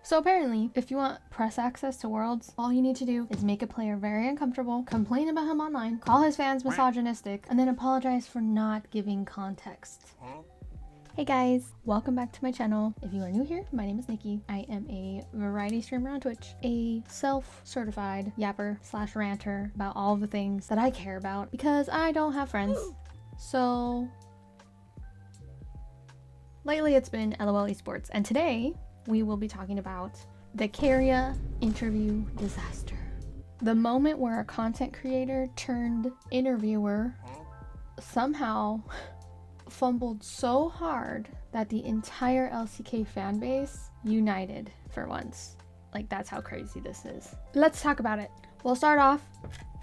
So apparently, if you want press access to Worlds, all you need to do is make a player very uncomfortable, complain about him online, call his fans misogynistic, and then apologize for not giving context. Hey guys, welcome back to my channel. If you are new here, my name is Nikki. I am a variety streamer on Twitch, a self-certified yapper slash ranter about all the things that I care about because I don't have friends. So lately it's been LOL esports, and today we will be talking about the Keria interview disaster. The moment where a content creator turned interviewer somehow fumbled so hard that the entire LCK fan base united for once. Like, that's how crazy this is. Let's talk about it. We'll start off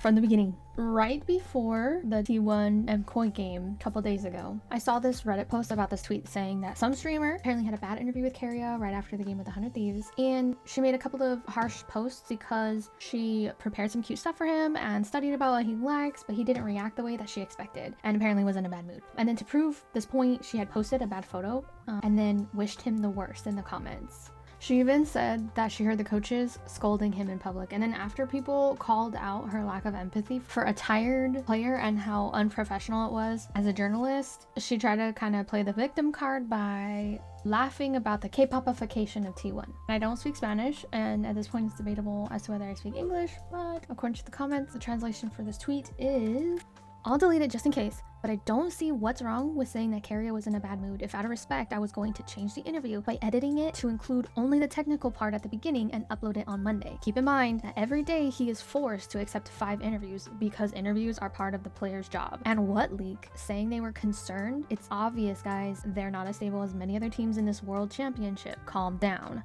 from the beginning. Right before the T1 MCOI game a couple days ago, I saw this Reddit post about this tweet saying that some streamer apparently had a bad interview with Keria right after the game with 100 Thieves, and she made a couple of harsh posts because she prepared some cute stuff for him and studied about what he likes, but he didn't react the way that she expected and apparently was in a bad mood. And then to prove this point, she had posted a bad photo and then wished him the worst in the comments. She even said that she heard the coaches scolding him in public, and then after people called out her lack of empathy for a tired player and how unprofessional it was as a journalist, she tried to kind of play the victim card by laughing about the K-popification of T1. I don't speak Spanish, and at this point it's debatable as to whether I speak English, but according to the comments, the translation for this tweet is, I'll delete it just in case, but I don't see what's wrong with saying that Keria was in a bad mood if out of respect I was going to change the interview by editing it to include only the technical part at the beginning and upload it on Monday. Keep in mind that every day he is forced to accept 5 interviews because interviews are part of the player's job. And what leak? Saying they were concerned? It's obvious, guys. They're not as stable as many other teams in this world championship. Calm down.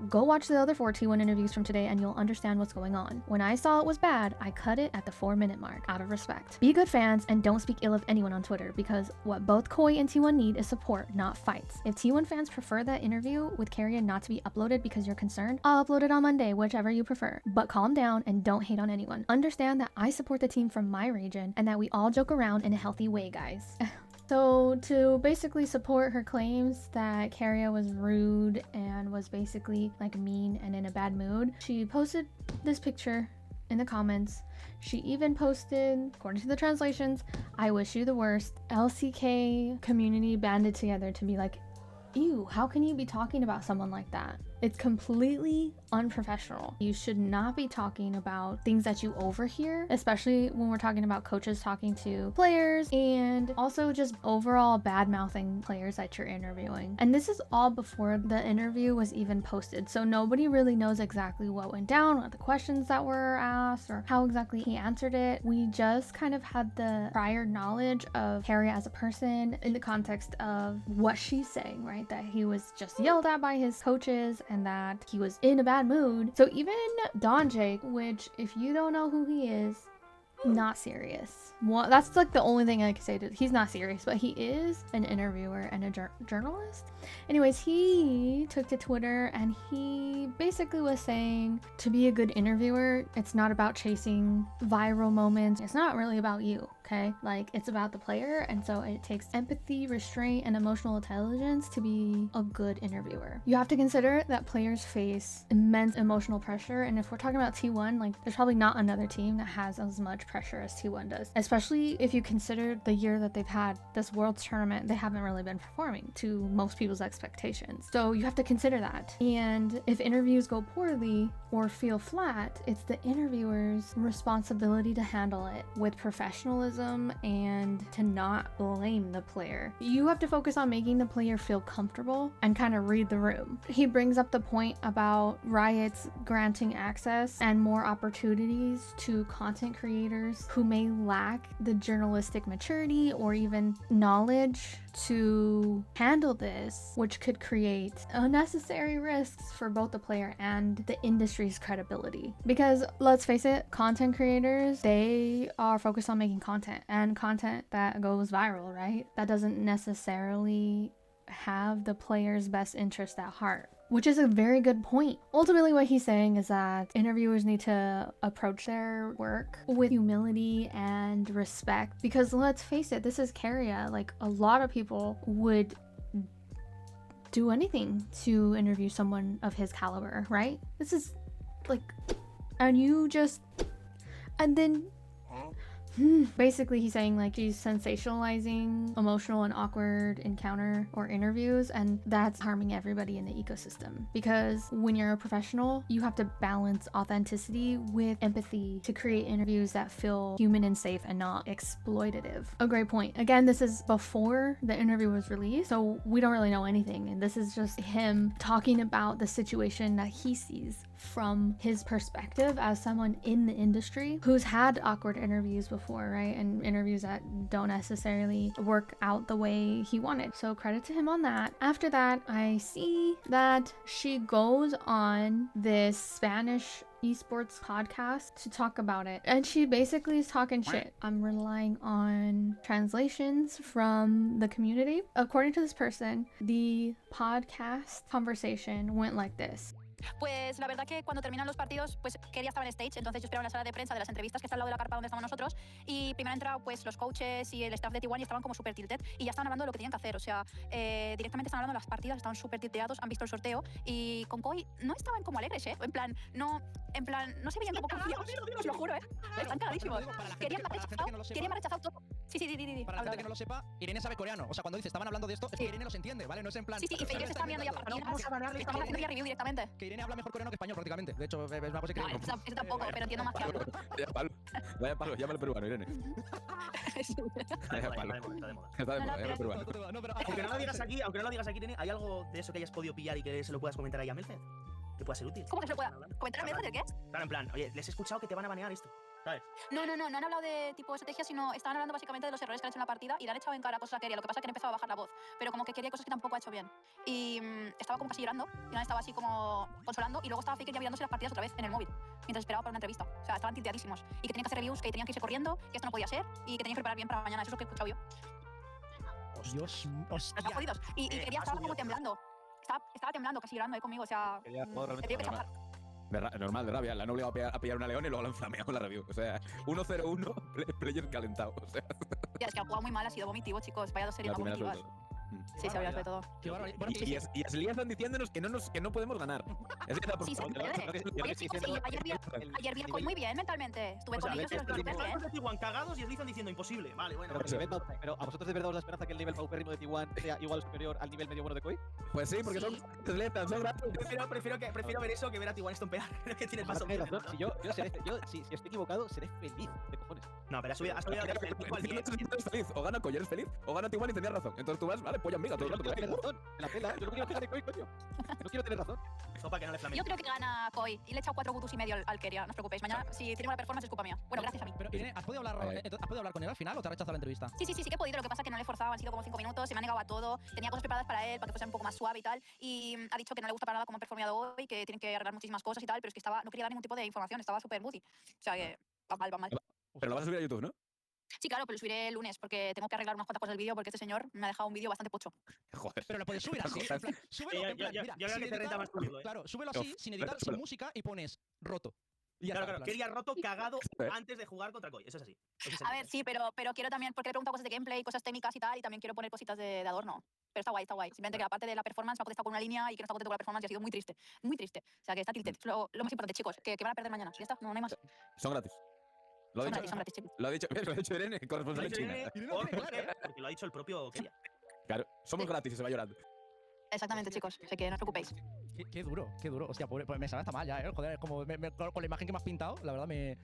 Go watch the other 4 T1 interviews from today and you'll understand what's going on. When I saw it was bad, I cut it at the 4-minute mark, out of respect. Be good fans and don't speak ill of anyone on Twitter, because what both Koi and T1 need is support, not fights. If T1 fans prefer that interview with Keria not to be uploaded because you're concerned, I'll upload it on Monday, whichever you prefer. But calm down and don't hate on anyone. Understand that I support the team from my region and that we all joke around in a healthy way, guys. So to basically support her claims that Keria was rude and was basically like mean and in a bad mood, she posted this picture in the comments. She even posted, according to the translations, "I wish you the worst." LCK community banded together to be like, ew, how can you be talking about someone like that? It's completely unprofessional. You should not be talking about things that you overhear, especially when we're talking about coaches talking to players, and also just overall bad mouthing players that you're interviewing. And this is all before the interview was even posted, so nobody really knows exactly what went down, what the questions that were asked, or how exactly he answered it. We just kind of had the prior knowledge of Keria as a person in the context of what she's saying, right? That he was just yelled at by his coaches and that he was in a bad mood. So even Don Jake, which if you don't know who he is, not serious. Well, that's like the only thing I can say. He's not serious, but he is an interviewer and a journalist. Anyways, he took to Twitter and he basically was saying, to be a good interviewer, it's not about chasing viral moments. It's not really about you, okay? Like, it's about the player, and so it takes empathy, restraint, and emotional intelligence to be a good interviewer. You have to consider that players face immense emotional pressure, and if we're talking about T1, like, there's probably not another team that has as much pressure as T1 does, especially if you consider the year that they've had this Worlds tournament. They haven't really been performing to most people's expectations, so you have to consider that. And if interviews go poorly or feel flat, it's the interviewer's responsibility to handle it with professionalism and to not blame the player. You have to focus on making the player feel comfortable and kind of read the room. He brings up the point about Riot's granting access and more opportunities to content creators who may lack the journalistic maturity or even knowledge to handle this, which could create unnecessary risks for both the player and the industry's credibility. Because let's face it, content creators, they are focused on making content, and content that goes viral, right? That doesn't necessarily have the player's best interest at heart. Which is a very good point. Ultimately, what he's saying is that interviewers need to approach their work with humility and respect, because let's face it, this is Keria. Like, a lot of people would do anything to interview someone of his caliber, right? This is like, and you just, and then basically he's saying like she's sensationalizing emotional and awkward encounter or interviews, and that's harming everybody in the ecosystem, because when you're a professional you have to balance authenticity with empathy to create interviews that feel human and safe and not exploitative. A great point. Again, this is before the interview was released, so we don't really know anything, and this is just him talking about the situation that he sees from his perspective as someone in the industry who's had awkward interviews before, right? And interviews that don't necessarily work out the way he wanted. So credit to him on that. After that, I see that she goes on this Spanish esports podcast to talk about it, and she basically is talking shit. I'm relying on translations from the community. According to this person, the podcast conversation went like this. Pues la verdad que cuando terminan los partidos, pues Keria estaba en stage, entonces yo esperaba en la sala de prensa de las entrevistas que está al lado de la carpa donde estamos nosotros, y primero han entrado pues los coaches y el staff de T1 y estaban como súper tilted y ya estaban hablando de lo que tenían que hacer, o sea, directamente estaban hablando de las partidas, estaban súper tilteados, han visto el sorteo y con Koi no estaban como alegres, en plan, no se veían como confiados, os lo juro, están cagadísimos. Keria me ha rechazado todo. Sí, para la gente que no lo sepa, Irene sabe coreano, o sea, cuando dice estaban hablando de esto, es que Irene los entiende, ¿vale? No es en plan... Sí, y Felipe se está viendo ya partidas, estamos haciendo ya review directamente. Que Irene habla mejor coreano que español prácticamente, de hecho es una cosa que... No, eso tampoco, pero entiendo más que hablo. Vaya palo, llámalo peruano, Irene. Vaya palo. Está de moda, llámalo peruano. Aunque no lo digas aquí, Irene, ¿hay algo de eso que hayas podido pillar y que se lo puedas comentar ahí a Melfed? Que pueda ser útil. ¿Cómo que se lo pueda comentar a Melfed de qué? Claro, en plan, oye, les he escuchado que te van a banear esto, ¿sabes? No han hablado de tipo estrategia, sino estaban hablando básicamente de los errores que han hecho en la partida y le han echado en cara cosas a Keria. Lo que pasa es que han empezado a bajar la voz, pero como que Keria cosas que tampoco ha hecho bien. Y estaba como casi llorando, y una estaba así como consolando, y luego estaba Faker ya mirándose las partidas otra vez en el móvil, mientras esperaba para una entrevista. O sea, estaban tilteadísimos. Y que tenían que hacer reviews, que tenían que irse corriendo, que esto no podía ser, y que tenían que preparar bien para mañana. Eso es lo que he escuchado yo. Dios, hostia. Están jodidos. Y Keria estaba como temblando. Estaba temblando, casi llorando ahí conmigo, o sea... Te tengo que chapar. Normal, de rabia. La han obligado a pillar una león y luego la han flameado la review. O sea, 1-0-1, player calentado. O sea. Ya, es que ha jugado muy mal, ha sido vomitivo, chicos. Vaya 2 series más vomitivas. Sí, se había de todo. Y Ashley están diciéndonos que no podemos ganar. Es que sí, oye, chicos, ayer vi a Koi muy bien mentalmente. Estuve con ellos y los vi bien. Los de T1 cagados y os dicen diciendo imposible. Vale, bueno. Pero ¿a vosotros de verdad os da esperanza que el nivel paupérrimo de T1 sea igual o superior al nivel medio bueno de Koi? Pues sí, porque son atletas, son gratis. Prefiero ver eso que ver a T1 estompear. Creo que tienes más opciones. Si estoy equivocado, seré feliz de cojones. No, pero has subido feliz. O gana Koi, eres feliz. O gana T1 y tenías razón. Entonces tú vas, vale, polla amiga. Yo no quiero tener razón. Me la pela. Yo no quiero que gane Koi, coño. No quiero tener razón. Yo creo que gana Koi. Y le he echado 4 butus y medio al Keria. No os preocupéis. Mañana, si tiene una performance, es culpa mía. Bueno, gracias a mí. Pero Irene, ¿has podido hablar con él al final o te ha rechazado la entrevista? Sí que he podido. Lo que pasa es que no le he forzado. Han sido como 5 minutos. Se me ha negado a todo. Tenía cosas preparadas para él, para que fuese un poco más suave y tal. Y ha dicho que no le gusta para nada cómo ha performado hoy, que tienen que arreglar muchísimas cosas y tal. Pero es que no quería dar ningún tipo de información. Estaba súper booty. O sea que va mal. Pero lo vas a subir a YouTube, ¿no? Sí, claro, pero lo subiré el lunes porque tengo que arreglar unas cuantas cosas del vídeo porque este señor me ha dejado un vídeo bastante pocho. Joder. Pero lo puedes subir así. Súbelo en plan, mira, yo creo que te renta más subirlo, Claro, súbelo así, sin editar, sin música y pones roto. Y claro, Keria roto, cagado antes de jugar contra Koi. Eso es así. A ver, sí, pero quiero también, porque le he preguntado cosas de gameplay, cosas técnicas y tal, y también quiero poner cositas de adorno. Pero está guay. Simplemente que la parte de la performance me ha contestado con una línea y que no está contento con la performance y ha sido muy triste. Muy triste. O sea, que está tilted. Lo más importante, chicos, que van a perder mañana. Ya está, no hay más. Son gratis. Son gratis, chicos. Lo ha dicho Irene, corresponsal de China. Porque lo ha dicho el propio Keria. Claro, somos gratis y se va llorando. Exactamente, chicos. Así que no os preocupéis. Qué duro. Hostia, pues me sabe hasta mal ya, Joder, como con la imagen que me has pintado, la verdad me...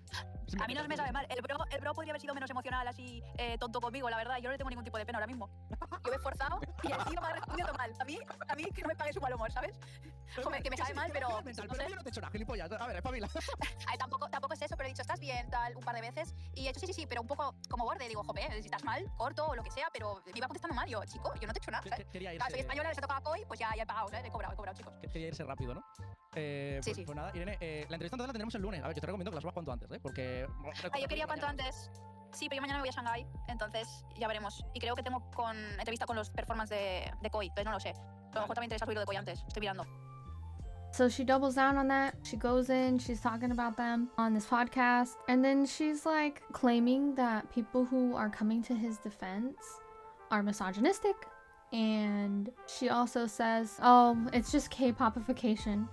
A mí no me sabe mal. El bro podría haber sido menos emocional, así, tonto conmigo, la verdad. Yo no le tengo ningún tipo de pena ahora mismo. Yo me he esforzado y encima me ha respondido mal. A mí que no me pague su mal humor, ¿sabes? Joder, que me sabe mal, pero... No sé. Yo no te he hecho nada, gilipollas. A ver, espabila. Tampoco es eso, pero he dicho, ¿estás bien? Tal, un par de veces. Y he dicho, sí, pero un poco como borde. Digo, joder, si estás mal, corto o lo que sea, pero me iba contestando mal. Yo, chico, yo no te he hecho nada, ¿sabes? Claro, soy española, les he tocado a Koi, pues ya he pagado, ¿sabes? He cobrado, chicos. Quería irse rápido, ¿no? Pues nada, Irene, la entrevista entonces la tendremos el lunes. A ver, yo te recomiendo que la subas cuanto antes, Porque... yo quería cuanto antes. Sí, pero yo mañana me voy a Shanghái, entonces ya veremos. Y creo que tengo entrevista con los performance de Koi, entonces no lo sé. A lo mejor también interesa subir lo de Koi antes, estoy mirando. So she doubles down on that. She goes in, she's talking about them on this podcast, and then she's like claiming that people who are coming to his defense are misogynistic And she also says, oh, it's just K-popification.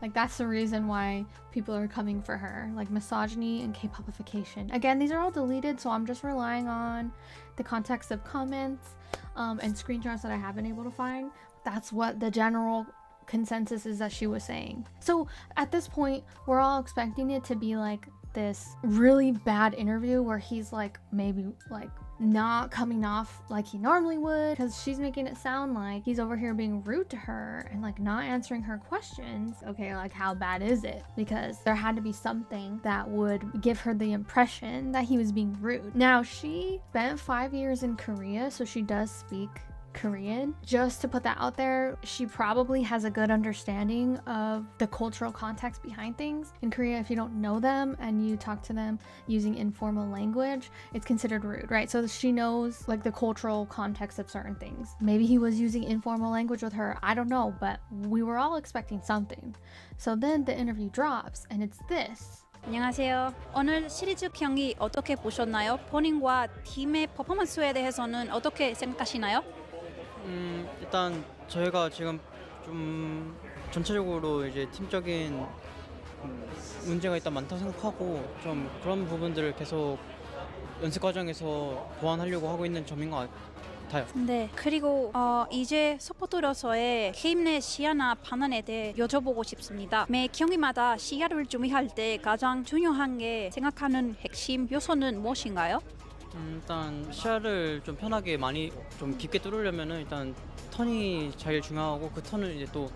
Like, that's the reason why people are coming for her. Like, misogyny and K-popification. Again, these are all deleted, so I'm just relying on the context of comments and screenshots that I have been able to find. That's what the general consensus is that she was saying. So at this point, we're all expecting it to be like this really bad interview where he's like maybe like not coming off like he normally would, because she's making it sound like he's over here being rude to her and like not answering her questions. Okay, like how bad is it? Because there had to be something that would give her the impression that he was being rude. Now, she spent 5 years in Korea, so she does speak Korean. Just to put that out there, she probably has a good understanding of the cultural context behind things. In Korea, if you don't know them and you talk to them using informal language, it's considered rude, right? So she knows like the cultural context of certain things. Maybe he was using informal language with her, I don't know, but we were all expecting something. So then the interview drops and it's this. 안녕하세요. 오늘 시리즈 경기 어떻게 보셨나요? 본인과 팀의 퍼포먼스에 대해서는 어떻게 생각하시나요? 일단 저희가 지금 좀 전체적으로 이제 팀적인 문제가 일단 많다고 생각하고 좀 그런 부분들을 계속 연습 과정에서 보완하려고 하고 있는 점인 것 같아요. 네, 그리고 이제 서포터로서의 게임 내 시야나 판단에 대해 여쭤보고 싶습니다. 매 경기마다 시야를 준비할 때 가장 중요한 게 생각하는 핵심 요소는 무엇인가요? 일단 시야를 좀 편하게 많이 좀 깊게 뚫으려면은 일단 턴이 제일 중요하고 그 턴을 이제 또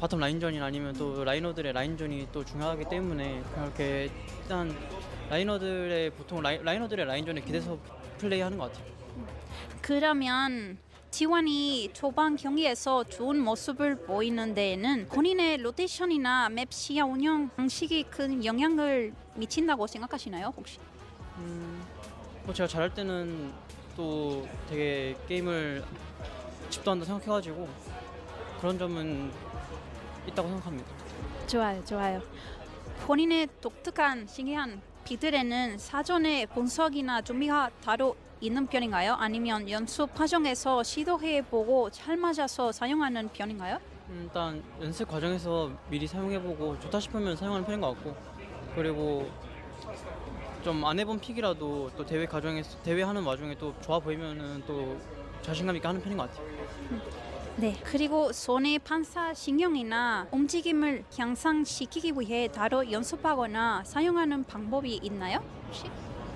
바텀 라인전이나 아니면 또 라이너들의 라인전이 또 중요하기 때문에 그렇게 일단 라이너들의 보통 라이너들의 라인전에 기대서 플레이하는 것 같아요. 그러면 T1이 초반 경기에서 좋은 모습을 보이는 데에는 본인의 로테이션이나 맵 시야 운영 방식이 큰 영향을 미친다고 생각하시나요, 혹시? 뭐 제가 잘할 때는 또 되게 게임을 집도한다 생각해가지고 그런 점은 있다고 생각합니다. 좋아요, 좋아요. 본인의 독특한 신기한 픽들에는 사전에 분석이나 준비가 따로 있는 편인가요? 아니면 연습 과정에서 시도해보고 잘 맞아서 사용하는 편인가요? 일단 연습 과정에서 미리 사용해보고 좋다 싶으면 사용하는 편인 것 같고 그리고 좀 안 해본 픽이라도 또 대회 과정에서 대회하는 와중에 또 좋아 보이면은 또 자신감 있게 하는 편인 것 같아요. 네, 그리고 손의 반사 신경이나 움직임을 향상시키기 위해 따로 연습하거나 사용하는 방법이 있나요? 혹시?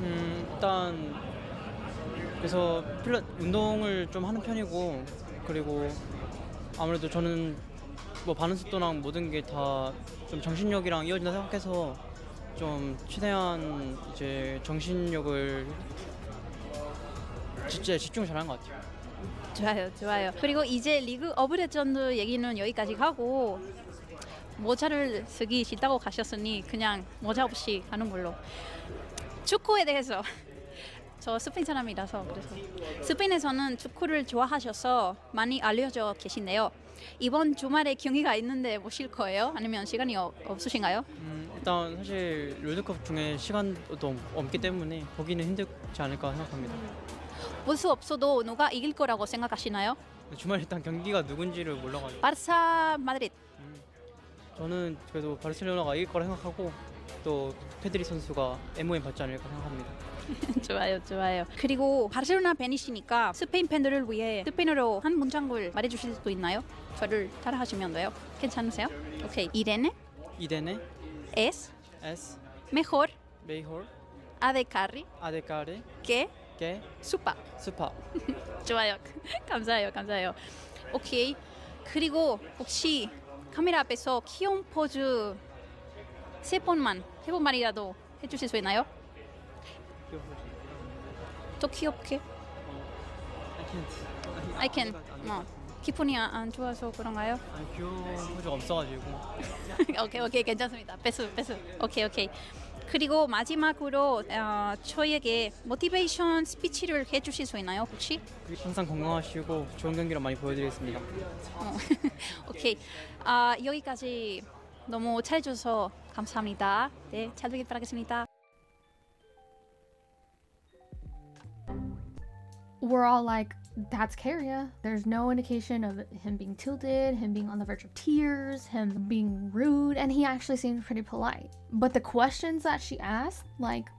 일단 그래서 운동을 좀 하는 편이고 그리고 아무래도 저는 뭐 반응 속도랑 모든 게 다 좀 정신력이랑 이어진다 생각해서 좀 최대한 이제 정신력을 진짜 집중을 잘하는 것 같아요. 좋아요, 좋아요. 그리고 이제 리그 오브 레전드 얘기는 여기까지 하고 모자를 쓰기 싫다고 가셨으니 그냥 모자 없이 가는 걸로. 축구에 대해서 저 스페인 사람이라서 그래서 스페인에서는 축구를 좋아하셔서 많이 알려져 계신데요. 이번 주말에 경기가 있는데 보실 거예요? 아니면 시간이 없으신가요? 일단 사실 롤드컵 중에 시간도 없기 때문에 보기는 힘들지 않을까 생각합니다. 볼 수 없어도 누가 이길 거라고 생각하시나요? 주말에 일단 경기가 누군지를 몰라가지고 바르사 마드리드. 저는 그래도 바르셀로나가 이길 거라 생각하고 또 페드리 선수가 MOM 받지 않을까 생각합니다. 좋아요, 좋아요. 그리고 바르셀로나 팬이시니까 스페인 팬들을 위해 스페인어로 한 문장을 말해주실 수 있나요? 저를 따라하시면 돼요. 괜찮으세요? 오케이. 이레네 es mejor 아데카레 que 게 수파. 스파 좋아요. 감사해요, 감사해요. 오케이. 그리고 혹시 카메라 앞에서 귀여운 포즈 세 번만이라도 해주실 수 있나요? 더 귀엽게. I can. 기분이 안 좋아서 그런가요? 귀여운 포즈가 없어가지고 오케이 괜찮습니다. 패스. 오케이. 그리고 마지막으로 저에게 모티베이션 스피치를 해주실 수 있나요, 혹시? 항상 건강하시고 좋은 경기로 많이 보여드리겠습니다. 오케이. 여기까지 너무 잘해줘서 감사합니다. 네, 잘 되길 바라겠습니다. we're all like, that's Keria. There's no indication of him being tilted, him being on the verge of tears, him being rude, and he actually seemed pretty polite. But the questions that she asked, like,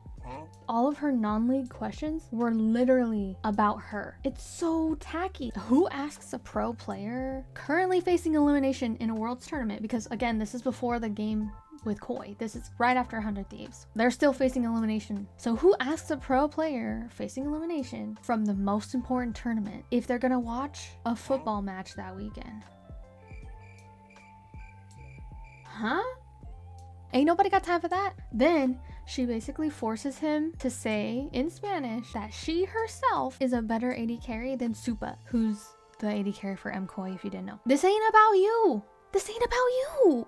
all of her non-league questions were literally about her. It's so tacky. Who asks a pro player currently facing elimination in a Worlds tournament? Because again, this is before the game with Koi. This is right after 100 Thieves. They're still facing elimination. So who asks a pro player facing elimination from the most important tournament if they're gonna watch a football match that weekend? Huh? Ain't nobody got time for that. Then she basically forces him to say in Spanish that she herself is a better AD carry than Supa, who's the AD carry for MKoi, if you didn't know. This ain't about you. This ain't about you.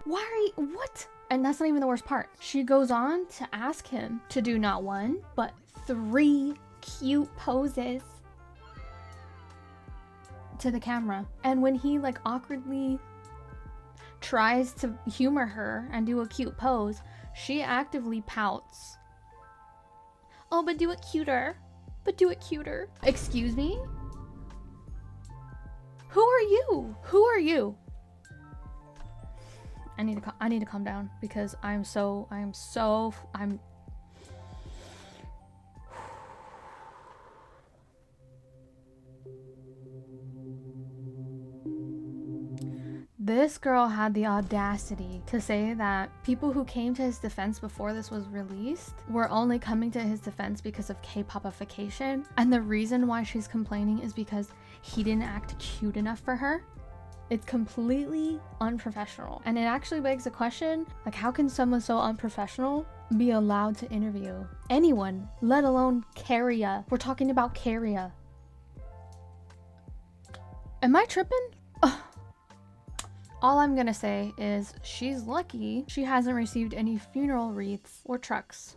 Why are you, what? And that's not even the worst part. She goes on to ask him to do not one, but 3 cute poses to the camera. And when he like awkwardly tries to humor her and do a cute pose, she actively pouts. Oh, but do it cuter. But do it cuter. Excuse me? Who are you? Who are you? I need to calm down because I'm This girl had the audacity to say that people who came to his defense before this was released were only coming to his defense because of K-popification, and the reason why she's complaining is because he didn't act cute enough for her. It's completely unprofessional, and it actually begs the question, like, how can someone so unprofessional be allowed to interview anyone, let alone Keria? We're talking about Keria. Am I tripping? Ugh. All I'm gonna say is she's lucky she hasn't received any funeral wreaths or trucks.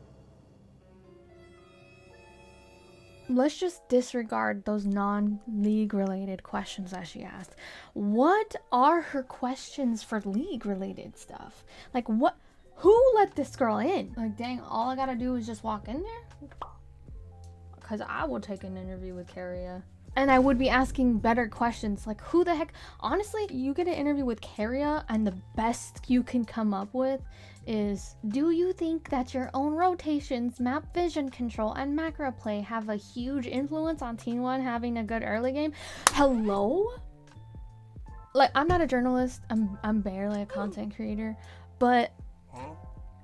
Let's just disregard those non-league related questions that she asked. What are her questions for league related stuff? Like, what? Who let this girl in? Like, dang, all I gotta do is just walk in there? Because I will take an interview with Keria. And I would be asking better questions, like, who the heck? Honestly, you get an interview with Keria and the best you can come up with is, do you think that your own rotations, map vision control, and macro play have a huge influence on Team 1 having a good early game? Hello? Like, I'm not a journalist, I'm barely a content creator, but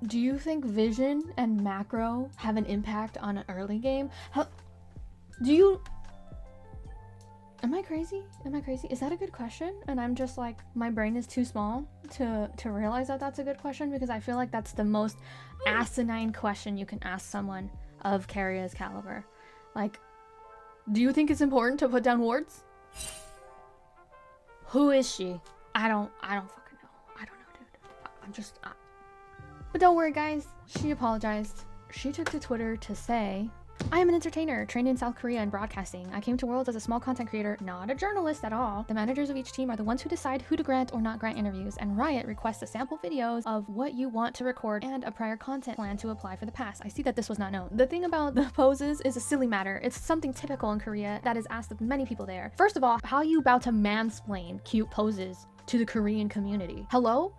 do you think vision and macro have an impact on an early game? Do you... Am I crazy? Am I crazy? Is that a good question? And I'm just like, my brain is too small to realize that that's a good question, because I feel like that's the most asinine question you can ask someone of Keria's caliber. Like, do you think it's important to put down wards? Who is she? I don't fucking know. I don't know, dude. I'm just... But don't worry, guys. She apologized. She took to Twitter to say, I am an entertainer, trained in South Korea in broadcasting. I came to Worlds as a small content creator, not a journalist at all. The managers of each team are the ones who decide who to grant or not grant interviews, and Riot requests a sample videos of what you want to record and a prior content plan to apply for the pass. I see that this was not known. The thing about the poses is a silly matter. It's something typical in Korea that is asked of many people there. First of all, how are you about to mansplain cute poses to the Korean community? Hello?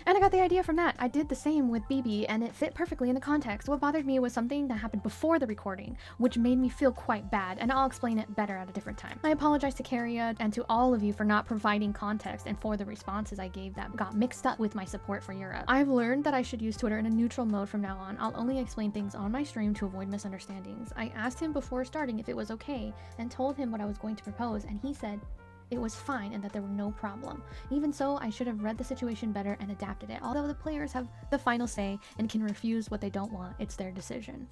And I got the idea from that. I did the same with BB and it fit perfectly in the context. What bothered me was something that happened before the recording, which made me feel quite bad, and I'll explain it better at a different time. I apologize to Keria and to all of you for not providing context and for the responses I gave that got mixed up with my support for Europe. I've learned that I should use Twitter in a neutral mode from now on. I'll only explain things on my stream to avoid misunderstandings. I asked him before starting if it was okay and told him what I was going to propose, and he said it was fine and that there were no problem. Even so, I should have read the situation better and adapted it. Although the players have the final say and can refuse what they don't want, it's their decision.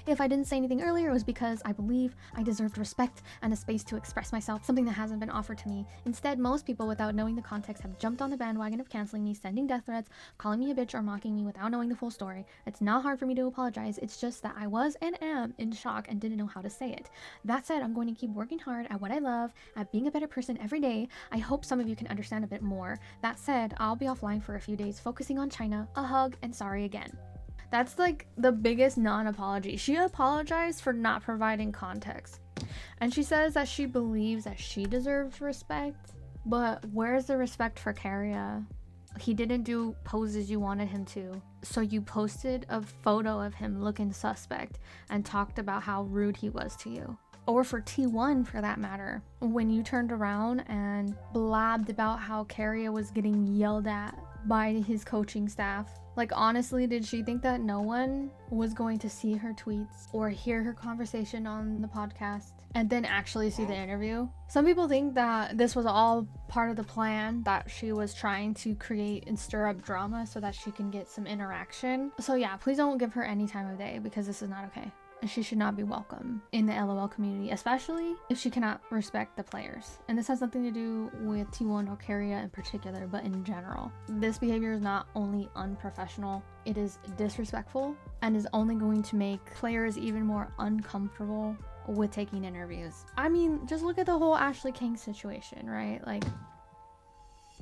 If I didn't say anything earlier, it was because I believe I deserved respect and a space to express myself, something that hasn't been offered to me. Instead, most people, without knowing the context, have jumped on the bandwagon of canceling me, sending death threats, calling me a bitch, or mocking me without knowing the full story. It's not hard for me to apologize, it's just that I was and am in shock and didn't know how to say it. That said, I'm going to keep working hard at what I love, at being a better person every day. I hope some of you can understand a bit more. That said, I'll be offline for a few days, focusing on China. A hug, and sorry again. That's like the biggest non-apology. She apologized for not providing context. And she says that she believes that she deserves respect. But where's the respect for Keria? He didn't do poses you wanted him to. So you posted a photo of him looking suspect and talked about how rude he was to you. Or for T1 for that matter, when you turned around and blabbed about how Keria was getting yelled at by his coaching staff. Like, honestly, did she think that no one was going to see her tweets or hear her conversation on the podcast and then actually see the interview? Some people think that this was all part of the plan, that she was trying to create and stir up drama so that she can get some interaction. So yeah, please don't give her any time of day because this is not okay. And she should not be welcome in the LOL community, especially if she cannot respect the players. And this has nothing to do with T1 or Keria in particular, but in general. This behavior is not only unprofessional, it is disrespectful and is only going to make players even more uncomfortable with taking interviews. I mean, just look at the whole Ashley King situation, right? Like,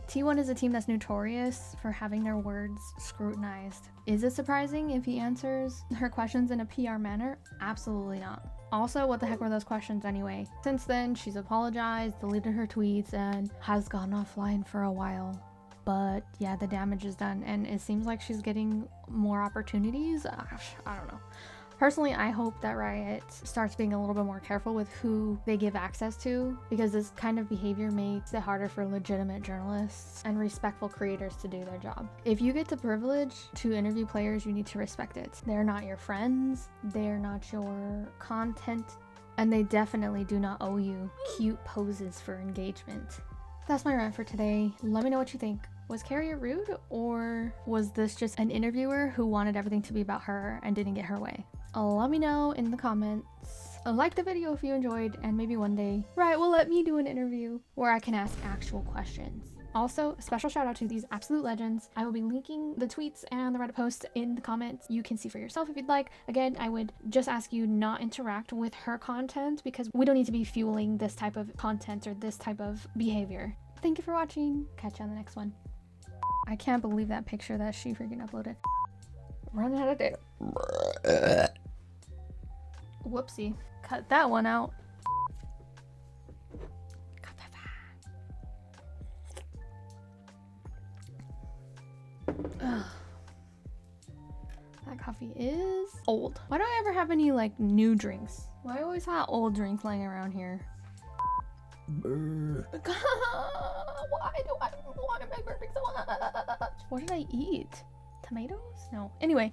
T1 is a team that's notorious for having their words scrutinized. Is it surprising if he answers her questions in a PR manner? Absolutely not. Also, what the heck were those questions anyway? Since then, she's apologized, deleted her tweets, and has gone offline for a while. But yeah, the damage is done, and it seems like she's getting more opportunities. I don't know. Personally, I hope that Riot starts being a little bit more careful with who they give access to, because this kind of behavior makes it harder for legitimate journalists and respectful creators to do their job. If you get the privilege to interview players, you need to respect it. They're not your friends, they're not your content, and they definitely do not owe you cute poses for engagement. That's my rant for today. Let me know what you think. Was Keria rude, or was this just an interviewer who wanted everything to be about her and didn't get her way? Let me know in the comments. Like the video if you enjoyed, and maybe one day Riot will let me do an interview where I can ask actual questions. Also, a special shout out to these absolute legends. I will be linking the tweets and the Reddit posts in the comments. You can see for yourself if you'd like. Again, I would just ask you not interact with her content because we don't need to be fueling this type of content or this type of behavior. Thank you for watching. Catch you on the next one. I can't believe that picture that she freaking uploaded. Running out of data. Whoopsie. Cut that one out. Ugh. That coffee is old. Why don't I ever have any like new drinks? Why always have old drinks lying around here? Why do I want to make burping so much? What did I eat? Tomatoes? No. Anyway,